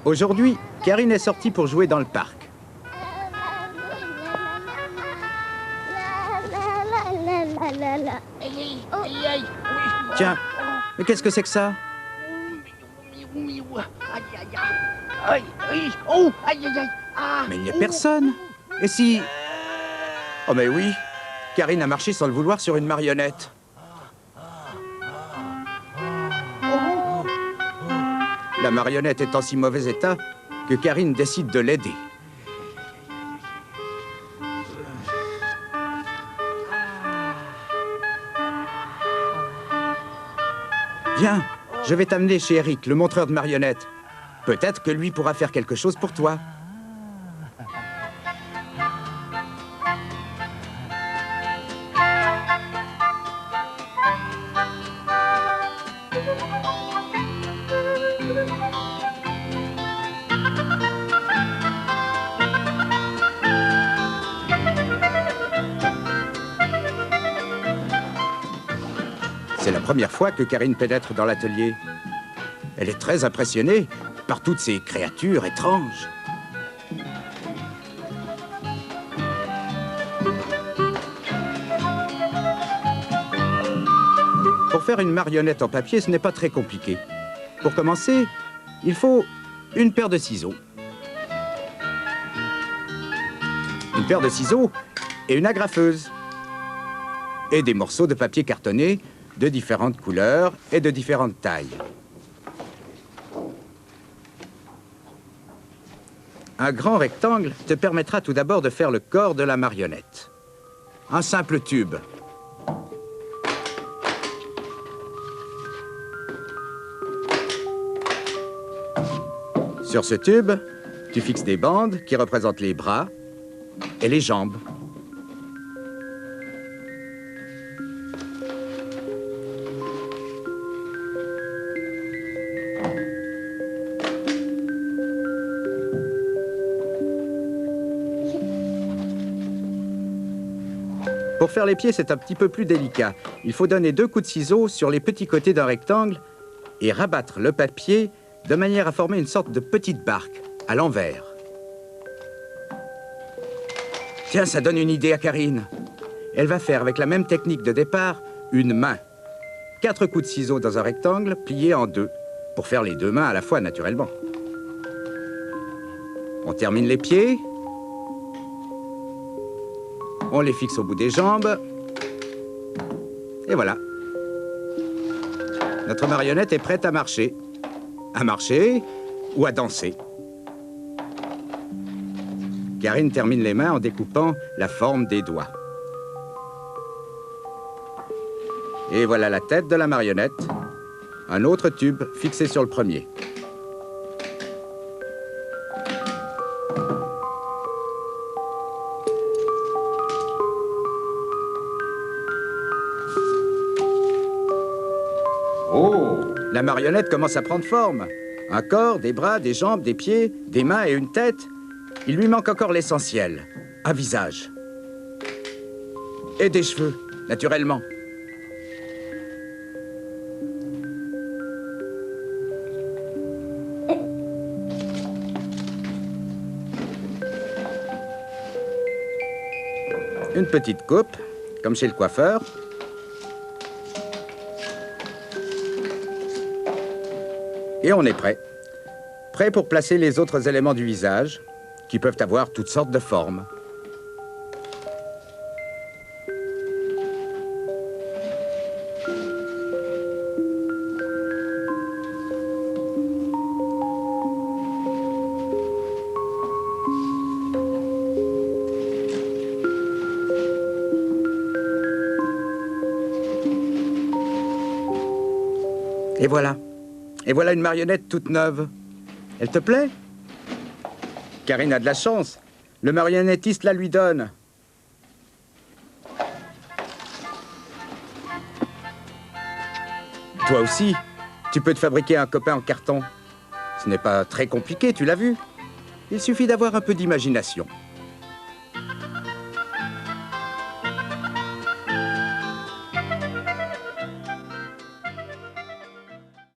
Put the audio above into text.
Aujourd'hui, Karine est sortie pour jouer dans le parc. Tiens, mais qu'est-ce que c'est que ça? Mais il n'y a personne. Et si... Oh mais oui, Karine a marché sans le vouloir sur une marionnette. La marionnette est en si mauvais état que Karine décide de l'aider. Viens, je vais t'amener chez Eric, le montreur de marionnettes. Peut-être que lui pourra faire quelque chose pour toi. C'est la première fois que Karine pénètre dans l'atelier. Elle est très impressionnée par toutes ces créatures étranges. Pour faire une marionnette en papier, ce n'est pas très compliqué. Pour commencer, il faut une paire de ciseaux. Une paire de ciseaux et une agrafeuse. Et des morceaux de papier cartonné de différentes couleurs et de différentes tailles. Un grand rectangle te permettra tout d'abord de faire le corps de la marionnette. Un simple tube. Sur ce tube, tu fixes des bandes qui représentent les bras et les jambes. Pour faire les pieds, c'est un petit peu plus délicat. Il faut donner 2 coups de ciseaux sur les petits côtés d'un rectangle et rabattre le papier de manière à former une sorte de petite barque, à l'envers. Tiens, ça donne une idée à Karine. Elle va faire avec la même technique de départ une main. 4 coups de ciseaux dans un rectangle plié en 2, pour faire les 2 mains à la fois, naturellement. On termine les pieds. On les fixe au bout des jambes. Et voilà. Notre marionnette est prête à marcher. À marcher ou à danser. Karine termine les mains en découpant la forme des doigts. Et voilà la tête de la marionnette. Un autre tube fixé sur le premier. La marionnette commence à prendre forme. Un corps, des bras, des jambes, des pieds, des mains et une tête. Il lui manque encore l'essentiel. Un visage. Et des cheveux, naturellement. Une petite coupe, comme chez le coiffeur. Et on est prêt. Prêt pour placer les autres éléments du visage, qui peuvent avoir toutes sortes de formes. Et voilà. Et voilà une marionnette toute neuve. Elle te plaît? Karine a de la chance. Le marionnettiste la lui donne. Toi aussi, tu peux te fabriquer un copain en carton. Ce n'est pas très compliqué, tu l'as vu. Il suffit d'avoir un peu d'imagination.